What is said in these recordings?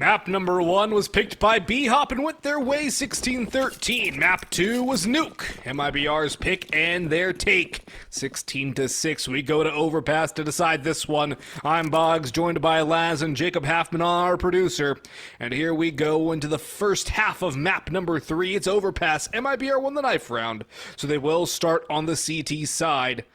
Map number 1 was picked by BHOP and went their way 16-13. Map 2 was Nuke. MIBR's pick and their take. 16-6. We go to Overpass to decide this one. I'm Boggs, joined by Laz and Jacob Halfman, our producer. And here we go into the first half of map number 3. It's Overpass. MIBR won the knife round, so they will start on the CT side.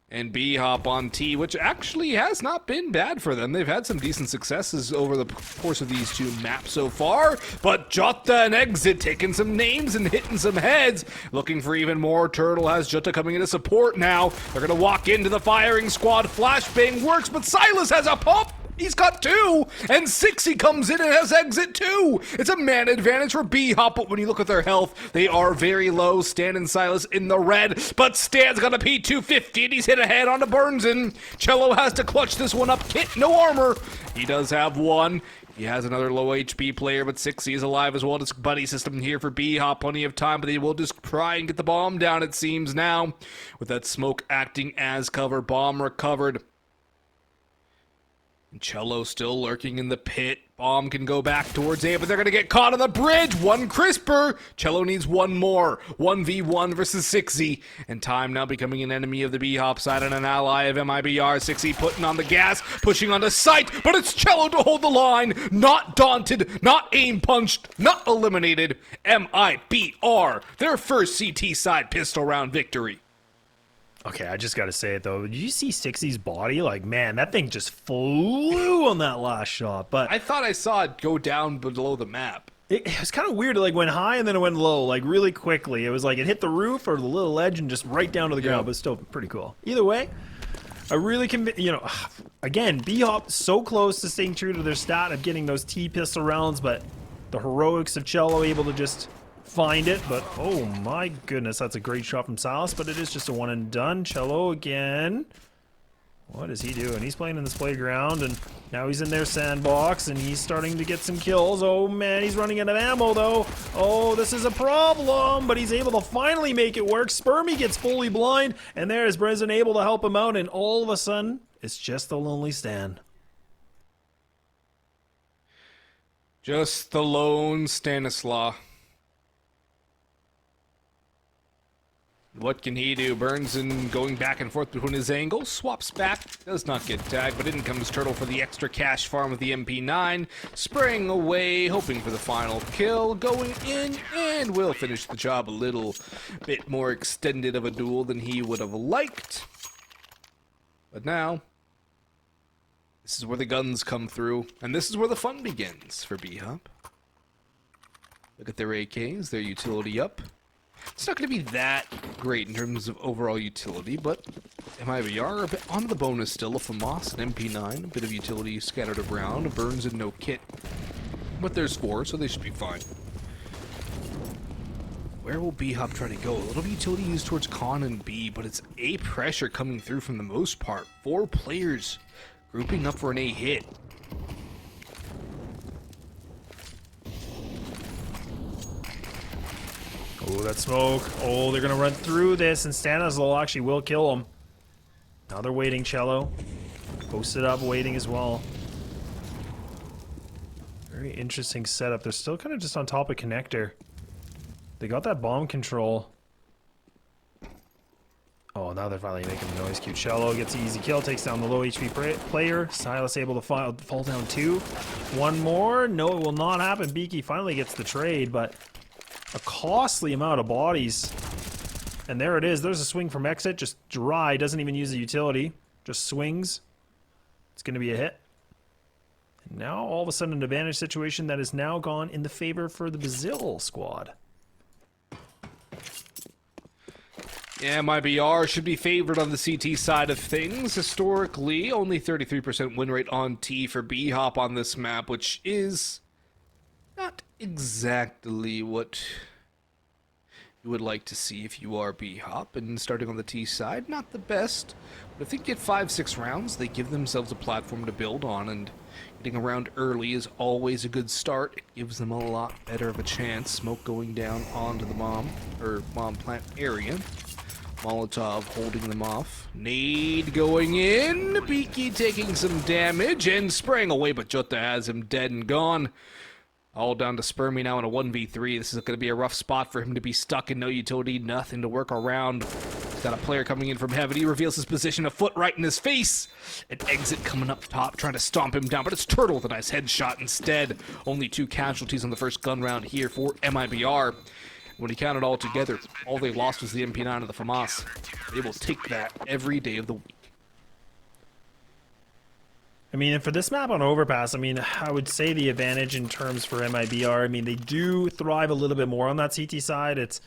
And BHOP on T, which actually has not been bad for them. They've had some decent successes over the course of these two maps so far. But Jota and Exit taking some names and hitting some heads. Looking for even more. Turtle has Jota coming into support now. They're going to walk into the firing squad. Flashbang works, but Silas has a pop. He's got 2, and Sixy comes in and has Exit 2. It's a man advantage for BHOP, but when you look at their health, they are very low. Stan and Silas in the red, but Stan's got a P250, and he's hit ahead onto Burnson. Cello has to clutch this one up. Kit, no armor. He does have 1. He has another low HP player, but Sixy is alive as well. It's buddy system here for BHOP. Plenty of time, but they will just try and get the bomb down, it seems now. With that smoke acting as cover, bomb recovered. Cello still lurking in the pit. Bomb can go back towards A, but they're going to get caught on the bridge. One crisper. Cello needs one more. 1v1 versus Sixy. And time now becoming an enemy of the BHOP side and an ally of MIBR. Sixy putting on the gas, pushing on the sight, but it's Cello to hold the line. Not daunted, not aim punched, not eliminated. MIBR, their first CT side pistol round victory. Okay, I just gotta say it though. Did you see Sixy's body? Like, man, that thing just flew on that last shot. But I thought I saw it go down below the map. It was kind of weird. It like went high and then it went low, like really quickly. It was like it hit the roof or the little ledge and just right down to the ground. But still pretty cool. Either way, I really again, BHOP so close to staying true to their stat of getting those T pistol rounds, but the heroics of Cello able to just find it. But oh my goodness, that's a great shot from Silas, but it is just a one and done. Cello again. What is he doing? He's playing in this playground, and now he's in their sandbox, and he's starting to get some kills. Oh man, he's running out of ammo though. Oh, this is a problem, but he's able to finally make it work. Spermy gets fully blind, and there's Brendan able to help him out, and all of a sudden, it's just the lonely Stan. Just the lone Stanislaw. What can he do? Burnson going back and forth between his angles, swaps back, does not get tagged, but in comes Turtle for the extra cash farm with the MP9, spraying away, hoping for the final kill, going in, and will finish the job. A little bit more extended of a duel than he would have liked. But now, this is where the guns come through, and this is where the fun begins for BHOP. Look at their AKs, their utility up. It's not going to be that great in terms of overall utility, but MIBR a bit on the bonus still. A FAMAS, an MP9, a bit of utility scattered around, Burns and no kit. But there's 4, so they should be fine. Where will BHOP try to go? A little bit of utility used towards Con and B, but it's A pressure coming through from the most part. 4 players grouping up for an A hit. Oh, that smoke. Oh, they're going to run through this, and Stanislaw actually will kill him. Now they're waiting, Cello. Posted up, waiting as well. Very interesting setup. They're still kind of just on top of connector. They got that bomb control. Oh, now they're finally making the noise cue. Cello gets the easy kill, takes down the low HP player. Silas able to fall down 2. One more. No, it will not happen. Beaky finally gets the trade, but a costly amount of bodies. And there it is. There's a swing from Exit. Just dry. Doesn't even use the utility. Just swings. It's going to be a hit. And now, all of a sudden, an advantage situation that is now gone in the favor for the Brazil squad. Yeah, MIBR should be favored on the CT side of things. Historically, only 33% win rate on T for BHOP on this map, which is not exactly what you would like to see if you are BHOP. And starting on the T side, not the best. But if they get 5-6 rounds, they give themselves a platform to build on, and getting around early is always a good start. It gives them a lot better of a chance. Smoke going down onto the bomb plant area. Molotov holding them off. Nade going in. Beaky taking some damage and spraying away, but Jota has him dead and gone. All down to Spermy now in a 1v3. This is going to be a rough spot for him to be stuck in. No utility, nothing to work around. He's got a player coming in from heaven. He reveals his position, a foot right in his face. An exit coming up top, trying to stomp him down, but it's Turtle with a nice headshot instead. Only 2 casualties on the first gun round here for MIBR. When he counted all together, all they lost was the MP9 of the FAMAS. They will take that every day of the week. I mean, and for this map on Overpass, I mean, I would say the advantage in terms for MIBR, I mean, they do thrive a little bit more on that CT side. It's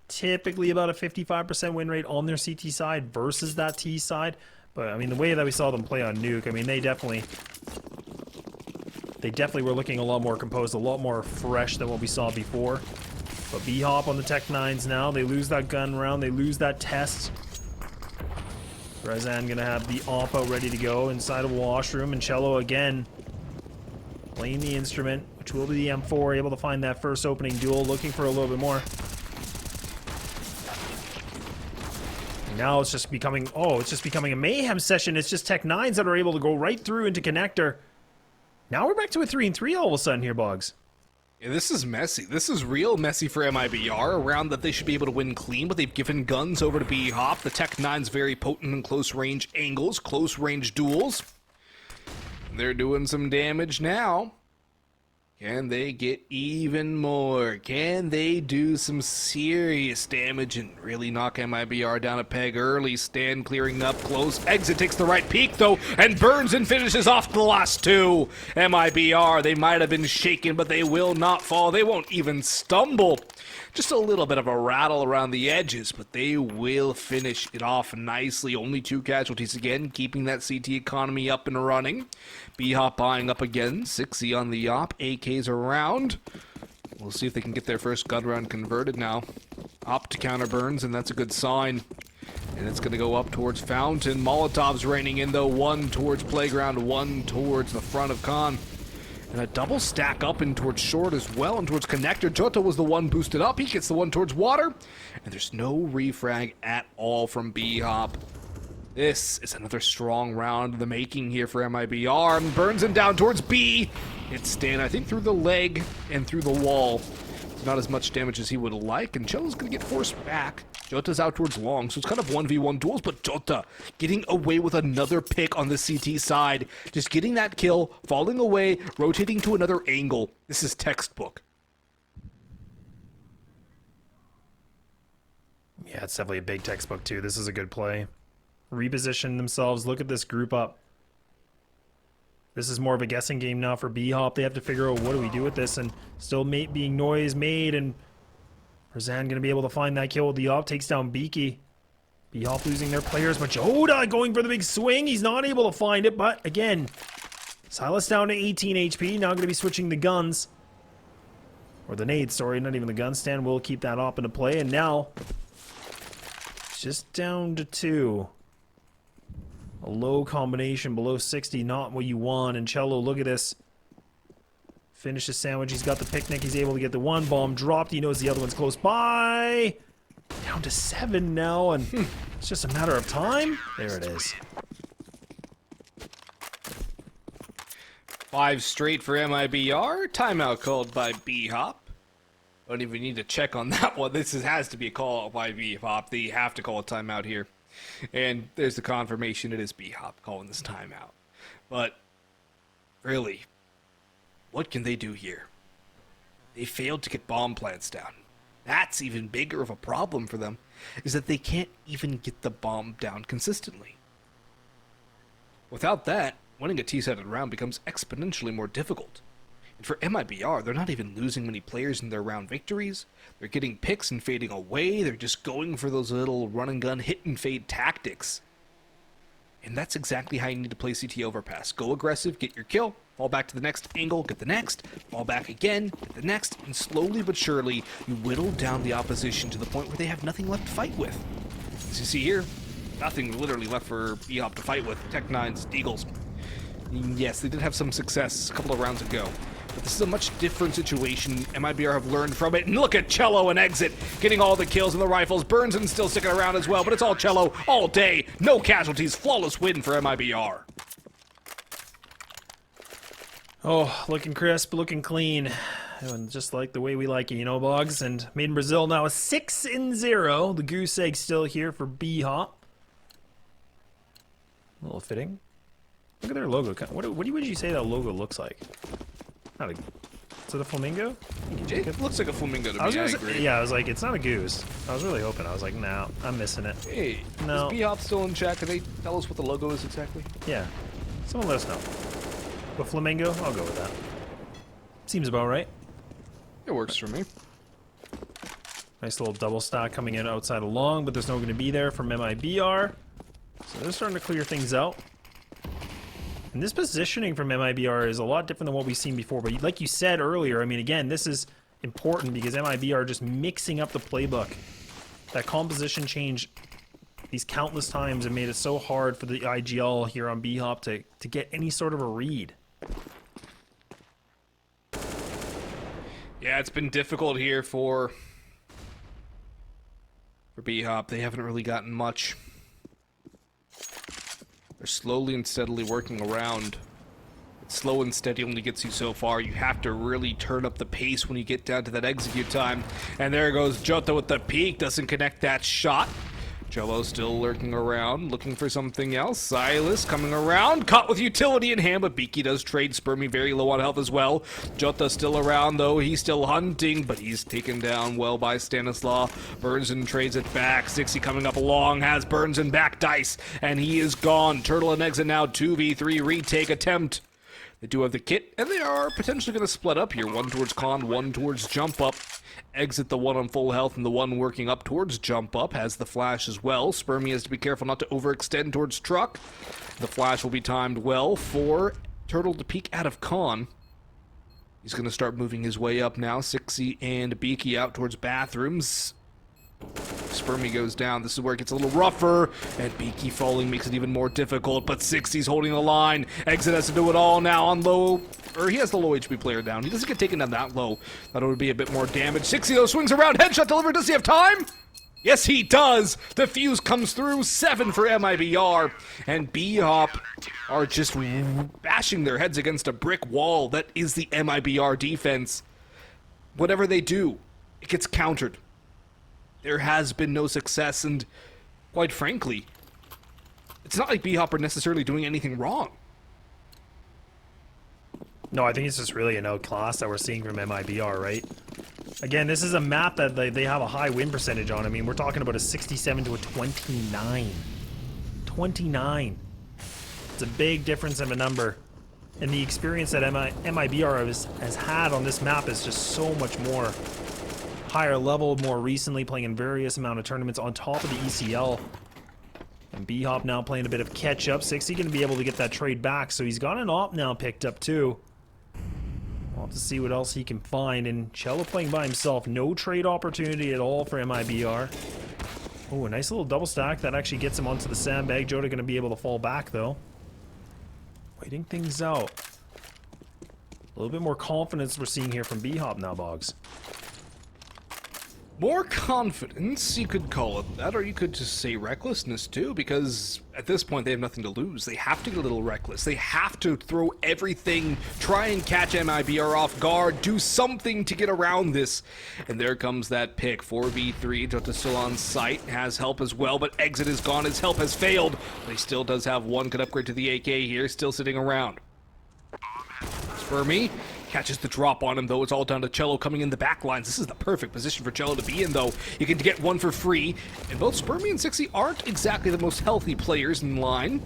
typically about a 55% win rate on their CT side versus that T side. But, I mean, the way that we saw them play on Nuke, I mean, they definitely were looking a lot more composed, a lot more fresh than what we saw before. But BHOP on the Tech 9s now, they lose that gun round, they lose that test. Rezan gonna have the AWP out ready to go inside of washroom, and Cello again playing the instrument, which will be the M4, able to find that first opening duel, looking for a little bit more. And now it's just becoming, a mayhem session. It's just Tech 9s that are able to go right through into connector. Now we're back to a 3-3 all of a sudden here, Boggs. Yeah, this is messy. This is real messy for MIBR. A round that they should be able to win clean, but they've given guns over to BHOP. The Tech 9's very potent in close range angles, close range duels. They're doing some damage now. Can they get even more? Can they do some serious damage and really knock MIBR down a peg early? Stand clearing up close. Exit takes the right peek, though, and burns and finishes off the last 2. MIBR, they might have been shaken, but they will not fall. They won't even stumble. Just a little bit of a rattle around the edges, but they will finish it off nicely. Only 2 casualties again, keeping that CT economy up and running. BHOP buying up again. 6E on the op. AKs around. We'll see if they can get their first gun round converted now. Op to counter burns, and that's a good sign. And it's going to go up towards Fountain. Molotov's raining in, though. 1 towards Playground, 1 towards the front of Con. And a double stack up and towards short as well, and towards connector. Jota was the one boosted up. He gets the one towards water. And there's no refrag at all from BHOP. This is another strong round in the making here for MIBR. And burns him down towards B. It's Stan, I think, through the leg and through the wall. Not as much damage as he would like, and Cello's going to get forced back. Jota's out towards long, so it's kind of 1v1 duels, but Jota getting away with another pick on the CT side. Just getting that kill, falling away, rotating to another angle. This is textbook. Yeah, it's definitely a big textbook, too. This is a good play. Reposition themselves. Look at this group up. This is more of a guessing game now for BHOP. They have to figure out what do we do with this, and still being noise made, and Rezan going to be able to find that kill with the op. Takes down Beaky. BHOP losing their players, but Jota going for the big swing. He's not able to find it, but again, Silas down to 18 HP. Now going to be switching the guns. Or the nade, sorry, not even the gun stand. We'll keep that op into play, and now it's just down to 2. A low combination below 60, not what you want. And Cello, look at this. Finish the sandwich. He's got the picnic. He's able to get the one bomb dropped. He knows the other one's close by. Down to 7 now, and it's just a matter of time. There it is. 5 straight for MIBR. Timeout called by BHOP. Don't even need to check on that one. Has to be a call by BHOP. They have to call a timeout here. And there's the confirmation it is BHOP calling this timeout. But really, what can they do here? They failed to get bomb plants down. That's even bigger of a problem for them, is that they can't even get the bomb down consistently. Without that, winning a T-sided round becomes exponentially more difficult. And for MIBR, they're not even losing many players in their round victories. They're getting picks and fading away. They're just going for those little run-and-gun, hit-and-fade tactics. And that's exactly how you need to play CT Overpass. Go aggressive, get your kill, fall back to the next angle, get the next, fall back again, get the next, and slowly but surely, you whittle down the opposition to the point where they have nothing left to fight with. As you see here, nothing literally left for BHOP to fight with. Tech 9's Deagles. Yes, they did have some success a couple of rounds ago. But this is a much different situation. MIBR have learned from it. And look at Cello and Exit getting all the kills and the rifles. Burnson still sticking around as well, but it's all Cello all day. No casualties. Flawless win for MIBR. Oh, looking crisp, looking clean. And just like the way we like it, you know, Boggs. And Made in Brazil now is 6-0. The goose egg still here for BHOP. A little fitting. Look at their logo. What would you say that logo looks like? Not a... Is it a flamingo? It looks like a flamingo to me, I agree. Yeah, I was like, it's not a goose. I was really hoping. I was like, no, I'm missing it. Hey, no. Is BHOP still in chat? Can they tell us what the logo is exactly? Yeah. Someone let us know. But flamingo? I'll go with that. Seems about right. It works for me. Nice little double stack coming in outside of long, but there's no going to be there from MIBR. So they're starting to clear things out. And this positioning from MIBR is a lot different than what we've seen before. But like you said earlier, I mean, again, this is important because MIBR are just mixing up the playbook. That composition change these countless times and made it so hard for the IGL here on BHOP to get any sort of a read. Yeah, it's been difficult here for BHOP. They haven't really gotten much. They're slowly and steadily working around. Slow and steady only gets you so far. You have to really turn up the pace when you get down to that execute time. And there goes Jota with the peek. Doesn't connect that shot. Jello still lurking around, looking for something else. Silas coming around, caught with utility in hand, but Beaky does trade Spermy very low on health as well. Jota still around, though. He's still hunting, but he's taken down well by Stanislaw. Burnson trades it back. 60 coming up along, has Burnson back dice, and he is gone. Turtle and Exit now 2v3 retake attempt. They do have the kit, and they are potentially going to split up here. One towards Con, one towards Jump Up. Exit the one on full health, and the one working up towards Jump Up has the flash as well. Spermy has to be careful not to overextend towards Truck. The flash will be timed well for Turtle to peek out of Con. He's going to start moving his way up now. 60 and Beaky out towards bathrooms. Spermy goes down. This is where it gets a little rougher, and Beaky falling makes it even more difficult, but 60's holding the line. Exit has to do it all now on low, or he has the low HP player down. He doesn't get taken down that low. Thought it would be a bit more damage. 60 though swings around, headshot delivered. Does he have time? Yes, he does. The fuse comes through. 7 for MIBR, and BHOP are just bashing their heads against a brick wall. That is the MIBR defense. Whatever they do, it gets countered. There has been no success, and quite frankly, it's not like BHOP are necessarily doing anything wrong. No, I think it's just really an outclass that we're seeing from MIBR, right? Again, this is a map that they have a high win percentage on. I mean, we're talking about a 67 to a 29. 29. It's a big difference of a number. And the experience that MIBR has had on this map is just so much more higher level, more recently playing in various amount of tournaments on top of the ECL. And BHOP now playing a bit of catch up. 60 going to be able to get that trade back, so he's got an op now picked up too. We'll have to see what else he can find. And Cello playing by himself, no trade opportunity at all for MIBR. Oh, a nice little double stack that actually gets him onto the sandbag. Jota going to be able to fall back though. Waiting things out. A little bit more confidence we're seeing here from BHOP now, Boggs. More confidence, you could call it that, or you could just say recklessness too, because at this point they have nothing to lose. They have to get a little reckless. They have to throw everything, try and catch MIBR off guard, do something to get around this. And there comes that pick, 4v3, Jota's still on site, has help as well, but Exit is gone, his help has failed. But he still does have one, could upgrade to the AK here, still sitting around. Spermy catches the drop on him, though. It's all down to Cello coming in the back lines. This is the perfect position for Cello to be in, though. You can get one for free, and both Spermy and 60 aren't exactly the most healthy players in line.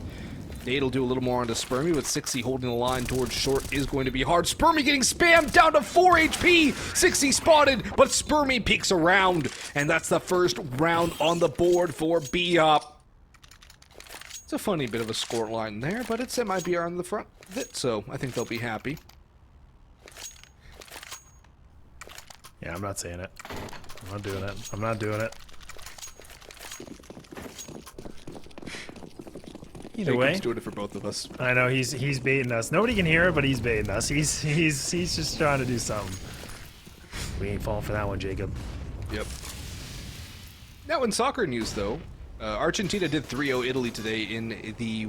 Nate'll do a little more onto Spermy, but 60 holding the line towards short is going to be hard. Spermy getting spammed down to 4 HP. 60 spotted, but Spermy peeks around, and that's the first round on the board for BHOP. It's a funny bit of a score line there, but it's MIBR on the front of it, so I think they'll be happy. Yeah, I'm not saying it. I'm not doing it. I'm not doing it. Either Jacob's way, doing it for both of us. I know he's baiting us. Nobody can hear it, but he's baiting us. He's just trying to do something. We ain't falling for that one, Jacob. Yep. Now in soccer news, though, Argentina did 3-0 Italy today in the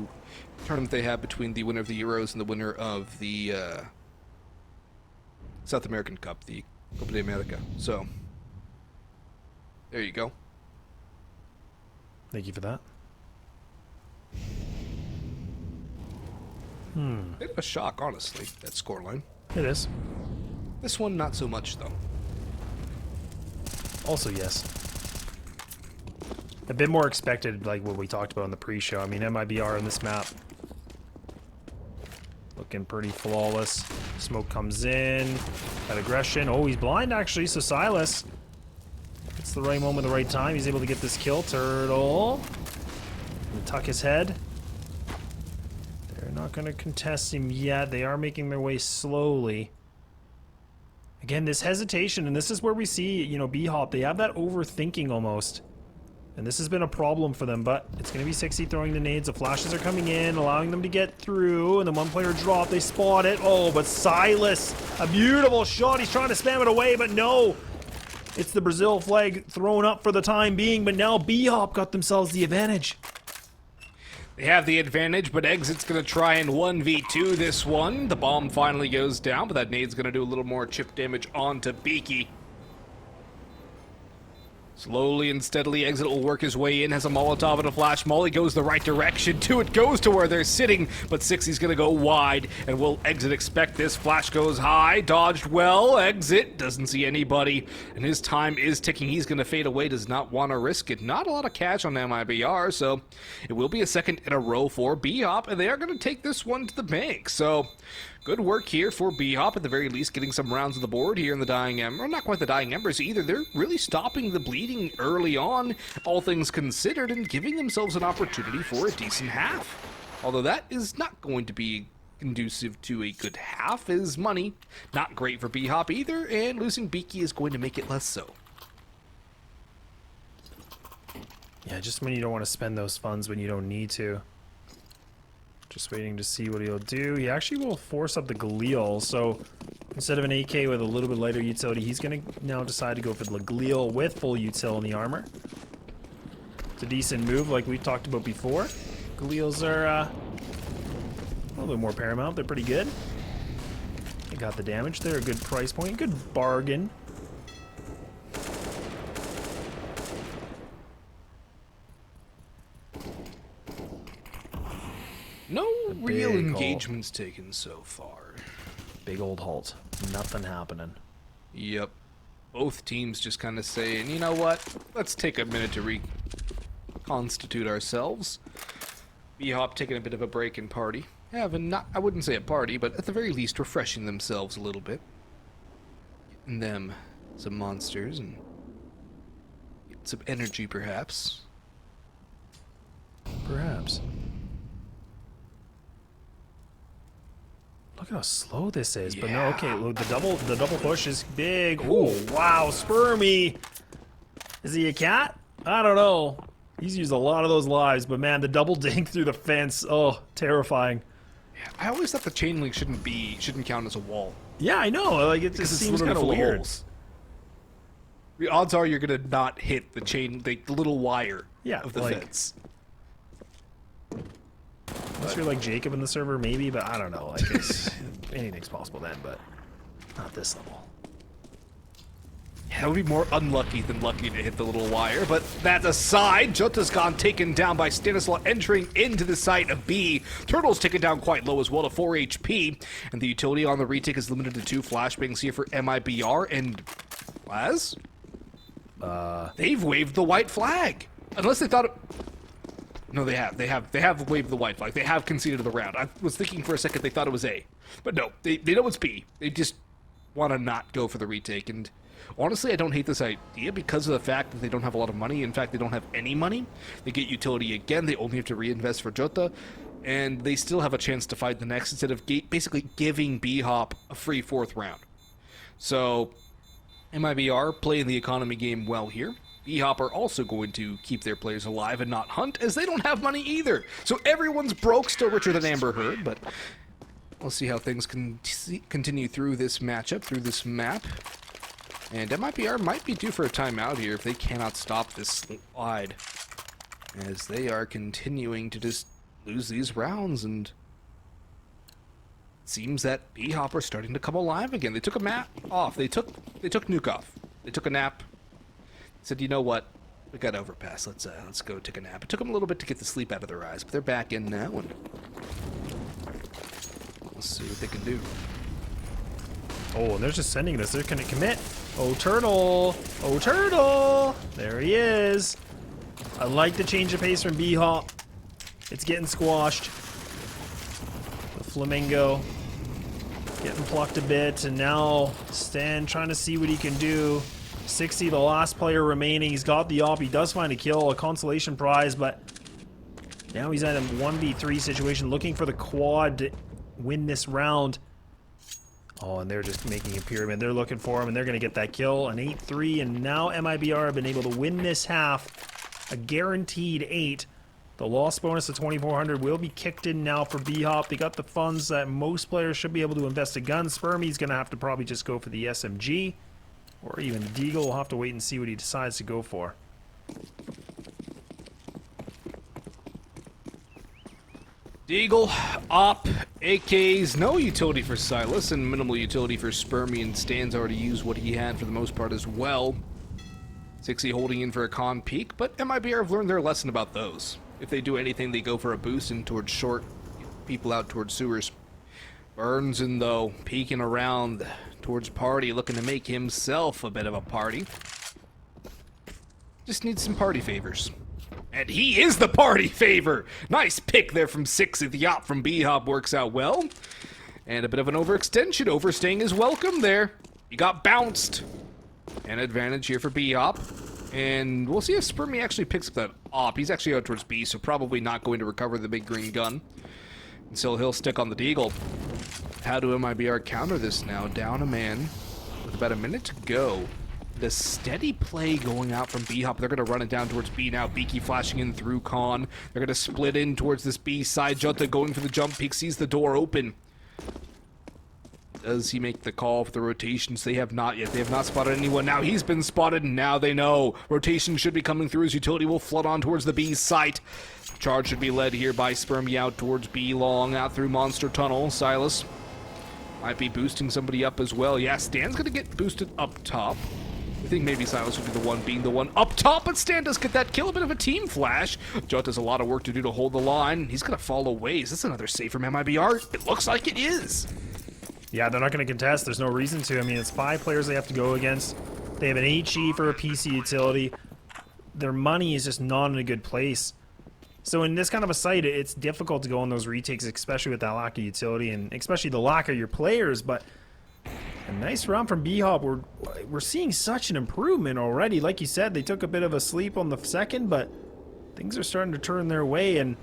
tournament they had between the winner of the Euros and the winner of the South American Cup, the Copa de America. So, there you go. Thank you for that. Bit of a shock, honestly, that scoreline. It is. This one, not so much, though. Also, yes. A bit more expected, like what we talked about in the pre-show. I mean, MIBR on this map. Looking pretty flawless. Smoke comes in. That aggression. Oh, he's blind, actually, so Silas. It's the right moment, the right time. He's able to get this kill. Turtle. And tuck his head. They're not going to contest him yet. They are making their way slowly. Again, this hesitation, and this is where we see, you know, BHOP, they have that overthinking almost. And this has been a problem for them, but it's going to be 60 throwing the nades. The flashes are coming in, allowing them to get through, and the one player drop, they spot it. Oh, but Silas, a beautiful shot. He's trying to spam it away, but no. It's the Brazil flag thrown up for the time being, but now BHOP got themselves the advantage. They have the advantage, but Exit's going to try and 1v2 this one. The bomb finally goes down, but that nade's going to do a little more chip damage onto Beaky. Slowly and steadily, Exit will work his way in, has a Molotov and a flash. Molly goes the right direction, too. It goes to where they're sitting, but 60's going to go wide. And will Exit expect this? Flash goes high, dodged well. Exit doesn't see anybody, and his time is ticking. He's going to fade away, does not want to risk it. Not a lot of cash on MIBR, so it will be a second in a row for BHOP, and they are going to take this one to the bank. So good work here for BHOP, at the very least, getting some rounds on the board here in the Dying Ember. Not quite the Dying Embers either. They're really stopping the bleeding early on, all things considered, and giving themselves an opportunity for a decent half. Although that is not going to be conducive to a good half, as money not great for BHOP either, and losing Beaky is going to make it less so. Yeah, just when you don't want to spend those funds when you don't need to. Just waiting to see what he'll do. He actually will force up the Galil, so instead of an AK with a little bit lighter utility, he's going to now decide to go for the Galil with full util in the armor. It's a decent move, like we've talked about before. Galils are a little bit more paramount. They're pretty good. They got the damage. They're a good price point. Good bargain. No real big engagements taken so far. Big old halt. Nothing happening. Yep. Both teams just kind of saying, you know what? Let's take a minute to reconstitute ourselves. BHOP taking a bit of a break and party. Having not, I wouldn't say a party, but at the very least refreshing themselves a little bit. Getting them some monsters and some energy, perhaps. Perhaps. Look at how slow this is. But no, okay, look, the double push is big. Oh, wow, Spermy. Is he a cat? I don't know. He's used a lot of those lives, but man, the double dink through the fence. Oh, terrifying. Yeah, I always thought the chain link shouldn't count as a wall. Yeah, I know. Like it just seems kind of weird. Holes. The odds are you're gonna not hit the chain, the little wire of the fence. Unless you're like Jacob in the server, maybe, but I don't know. Like anything's possible then, but not this level. Yeah, that would be more unlucky than lucky to hit the little wire, but that aside, Jota's gone taken down by Stanislaw entering into the site of B. Turtle's taken down quite low as well to 4 HP, and the utility on the retake is limited to 2 flashbangs here for MIBR, and Laz? They've waved the white flag. Unless they thought it... No, they have waved the white flag. They have conceded the round. I was thinking for a second they thought it was A. But no, they know it's B. They just want to not go for the retake. And honestly, I don't hate this idea because of the fact that they don't have a lot of money. In fact, they don't have any money. They get utility again. They only have to reinvest for Jota. And they still have a chance to fight the next instead of basically giving BHOP a free 4th round. So, MIBR playing the economy game well here. BHOP are also going to keep their players alive and not hunt, as they don't have money either. So everyone's broke, still richer than Amber Heard, but we'll see how things continue through this matchup, through this map. And MIBR might be due for a timeout here if they cannot stop this slide, as they are continuing to just lose these rounds, and it seems that BHOP are starting to come alive again. They took a map off. They took Nuke off. They took a nap. Said, you know what? We got Overpass. Let's go take a nap. It took them a little bit to get the sleep out of their eyes, but they're back in now, and we'll see what they can do. Oh, and they're just sending this. They're gonna commit. Oh, Turtle! Oh, Turtle! There he is. I like the change of pace from BHOP. It's getting squashed. The Flamingo getting plucked a bit, and now Stan trying to see what he can do. 60, the last player remaining. He's got the op. He does find a kill, a consolation prize, but now he's in a 1v3 situation, looking for the quad to win this round. Oh, and they're just making a pyramid. They're looking for him, and they're going to get that kill. An 8-3, and now MIBR have been able to win this half. A guaranteed 8. The loss bonus of 2,400 will be kicked in now for BHOP. They got the funds that most players should be able to invest a gun. Spermie's going to have to probably just go for the SMG. Or even Deagle will have to wait and see what he decides to go for. Deagle, Op, AKs, no utility for Silas, and minimal utility for Spermie, and Stan's already used what he had for the most part as well. 60 holding in for a con peek, but MIBR have learned their lesson about those. If they do anything, they go for a boost in towards short, people out towards sewers. Burns in though, peeking around towards party, looking to make himself a bit of a party. Just needs some party favors. And he is the party favor! Nice pick there from 60. The op from BHOP works out well. And a bit of an overextension. Overstaying is welcome there. He got bounced. An advantage here for BHOP. And we'll see if Spermie actually picks up that op. He's actually out towards B, so probably not going to recover the big green gun. And so he'll stick on the Deagle. How do MIBR counter this now? Down a man with about a minute to go. The steady play going out from BHOP. They're going to run it down towards B now. Beaky flashing in through Con. They're going to split in towards this B side. Jutta going for the jump peek. Sees the door open. Does he make the call for the rotations? They have not yet. They have not spotted anyone. Now he's been spotted, and now they know. Rotation should be coming through. His utility will flood on towards the B site. Charge should be led here by Spermie out towards B long. Out through Monster Tunnel. Silas might be boosting somebody up as well. Yeah, Stan's going to get boosted up top. I think maybe Silas would be the one being the one up top, but Stan does get that kill. A bit of a team flash. Jutta has a lot of work to do to hold the line. He's going to fall away. Is this another save from MIBR? It looks like it is. Yeah, they're not going to contest. There's no reason to. I mean, it's 5 players they have to go against. They have an HE for a PC utility. Their money is just not in a good place. So in this kind of a site, it's difficult to go on those retakes, especially with that lack of utility and especially the lack of your players. But a nice round from BHOP. We're seeing such an improvement already. Like you said, they took a bit of a sleep on the second, but things are starting to turn their way, and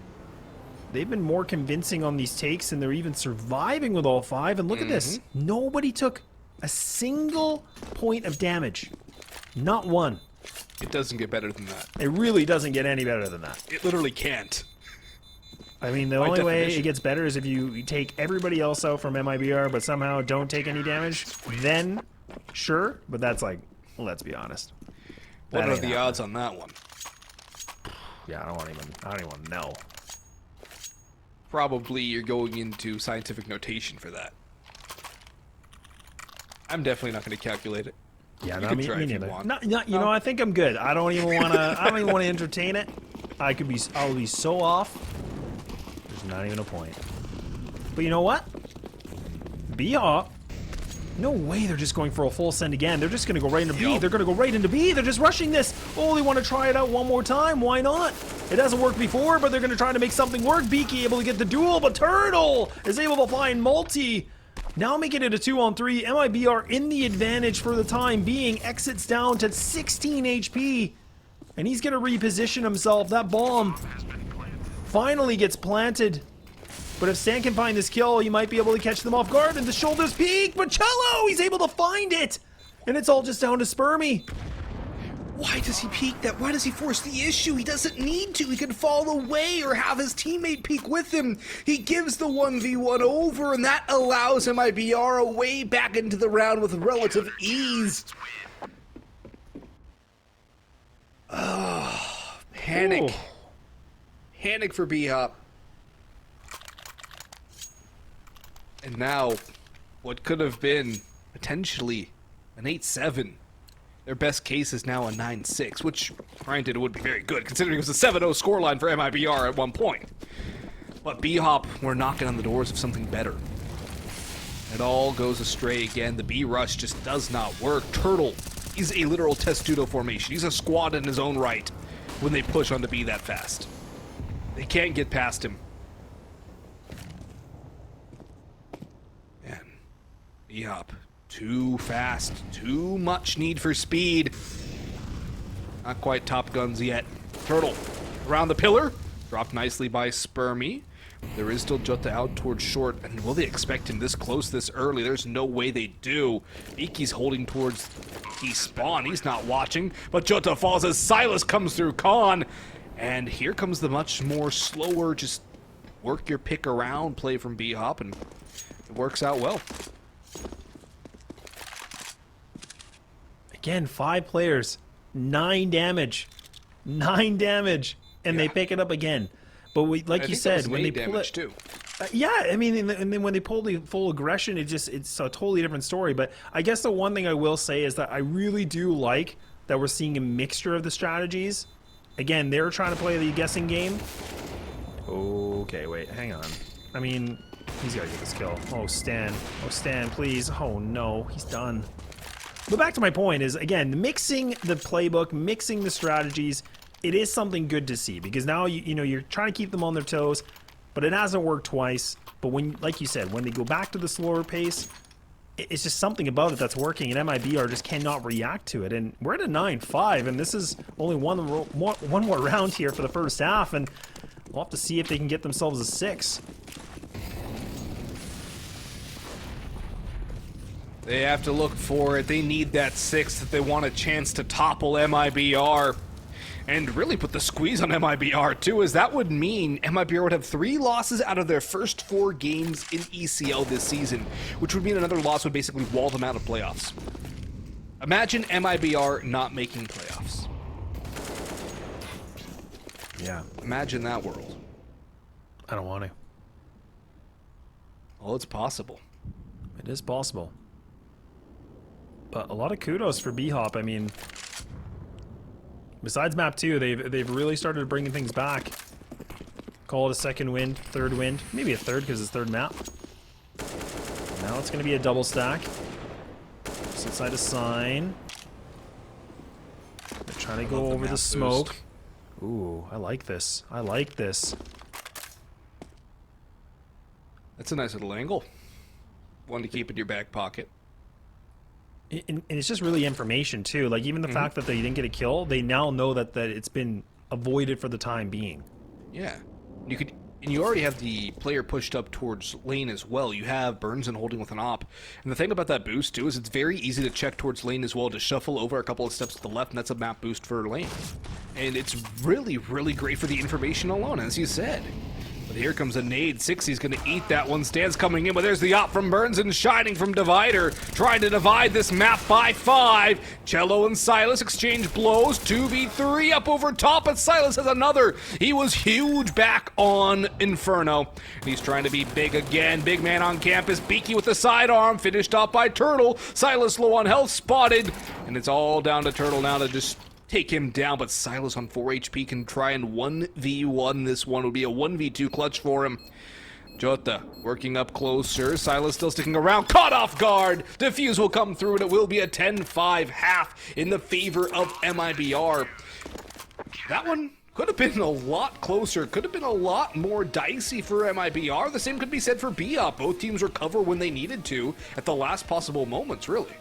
they've been more convincing on these takes, and they're even surviving with all 5. And look at this. Nobody took a single point of damage. Not one. It doesn't get better than that. It really doesn't get any better than that. It literally can't. I mean, the only way it gets better is if you take everybody else out from MIBR, but somehow don't take any damage. Then, sure, but that's like, well, let's be honest. What are the odds on that one? Yeah, I don't even want to know. Probably you're going into scientific notation for that. I'm definitely not going to calculate it. Yeah, no, me neither. You know, I think I'm good. I don't even want to. I don't even want to entertain it. I'll be so off. There's not even a point. But you know what? BHOP. No way they're just going for a full send again. They're just going to go right into B. They're going to go right into B. They're just rushing this. Oh, they want to try it out one more time. Why not? It hasn't worked before, but they're going to try to make something work. Beaky able to get the duel, but Turtle is able to find multi. Now making it a 2-on-3. MIBR in the advantage for the time being. Exits down to 16 HP. And he's going to reposition himself. That bomb finally gets planted. But if Stan can find this kill, he might be able to catch them off guard. And the shoulders peak, but Cello, he's able to find it. And it's all just down to Spermie. Why does he peek that? Why does he force the issue? He doesn't need to. He can fall away or have his teammate peek with him. He gives the 1v1 over, and that allows MIBR away back into the round with relative ease. Oh, panic. Ooh. Panic for BHOP. And now, what could have been potentially an 8-7. Their best case is now a 9-6, which, granted, would be very good, considering it was a 7-0 scoreline for MIBR at one point. But BHOP were knocking on the doors of something better. It all goes astray again. The B rush just does not work. Turtle is a literal testudo formation. He's a squad in his own right when they push onto B that fast. They can't get past him. Man, BHOP. Too fast, too much need for speed. Not quite Top Guns yet. Turtle around the pillar, dropped nicely by Spermy. There is still Jota out towards short, and will they expect him this close this early? There's no way they do. Iki's holding towards T-spawn, he's not watching, but Jota falls as Silas comes through Khan. And here comes the much more slower, just work your pick around play from BHOP, and it works out well. Again, 5 players, 9 damage, 9 damage, and they pick it up again. But like you said, when they pull it, too. Yeah, I mean, and then when they pull the full aggression, it's a totally different story. But I guess the one thing I will say is that I really do like that we're seeing a mixture of the strategies. Again, they're trying to play the guessing game. Okay, wait, hang on. I mean, he's got to get this kill. Oh, Stan, please. Oh no, he's done. But back to my point is, again, mixing the playbook, mixing the strategies, it is something good to see, because now you know you're trying to keep them on their toes, but it hasn't worked twice. But when, like you said, when they go back to the slower pace, it's just something about it that's working, and MIBR just cannot react to it. And we're at a 9-5, and this is only one more round here for the first half, and we'll have to see if they can get themselves a 6. They have to look for it. They need that 6 if they want a chance to topple MIBR. And really put the squeeze on MIBR too, as that would mean MIBR would have 3 losses out of their first 4 games in ECL this season, which would mean another loss would basically wall them out of playoffs. Imagine MIBR not making playoffs. Yeah. Imagine that world. I don't want to. Well, it's possible. It is possible. But a lot of kudos for BHOP. I mean, besides map 2, they've really started bringing things back. Call it a second wind, third wind, maybe a third because it's third map. Now it's going to be a double stack. Just inside a sign. They're trying to go over the smoke. Boost. Ooh, I like this. I like this. That's a nice little angle. One to keep in your back pocket. And it's just really information too. Like even the fact that they didn't get a kill, they now know that it's been avoided for the time being. Yeah, and you already have the player pushed up towards lane as well. You have Burns and holding with an op. And the thing about that boost too is it's very easy to check towards lane as well, to shuffle over a couple of steps to the left, and that's a map boost for lane. And it's really, really great for the information alone, as you said. But here comes a nade. 60's going to eat that one. Stan's coming in, but there's the op from Burns and Shining from Divider. Trying to divide this map by 5. Cello and Silas exchange blows. 2v3 up over top, but Silas has another. He was huge back on Inferno. And he's trying to be big again. Big man on campus. Beaky with the sidearm. Finished off by Turtle. Silas low on health, spotted. And it's all down to Turtle now to just take him down, but Silas on 4 HP can try and 1v1 this one. Would be a 1v2 clutch for him. Jota working up closer. Silas still sticking around. Caught off guard. Defuse will come through, and it will be a 10-5 half in the favor of MIBR. That one could have been a lot closer. Could have been a lot more dicey for MIBR. The same could be said for BHOP. Both teams recover when they needed to at the last possible moments, really.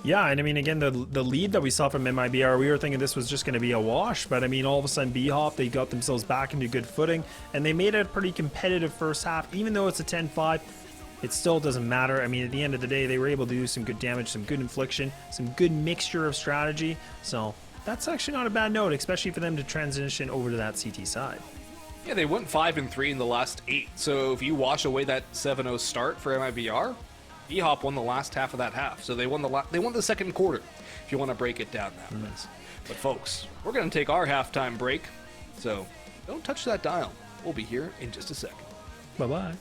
Yeah, and I mean, again, the lead that we saw from MIBR, we were thinking this was just going to be a wash, but I mean, all of a sudden, BHOP, they got themselves back into good footing, and they made it a pretty competitive first half. Even though it's a 10-5, it still doesn't matter. I mean, at the end of the day, they were able to do some good damage, some good infliction, some good mixture of strategy, so that's actually not a bad note, especially for them to transition over to that CT side. Yeah, they went 5-3 in the last 8. So if you wash away that 7-0 start for MIBR, BHOP won the last half of that half. So they won the second quarter, if you want to break it down that way. But folks, we're going to take our halftime break. So don't touch that dial. We'll be here in just a second. Bye-bye.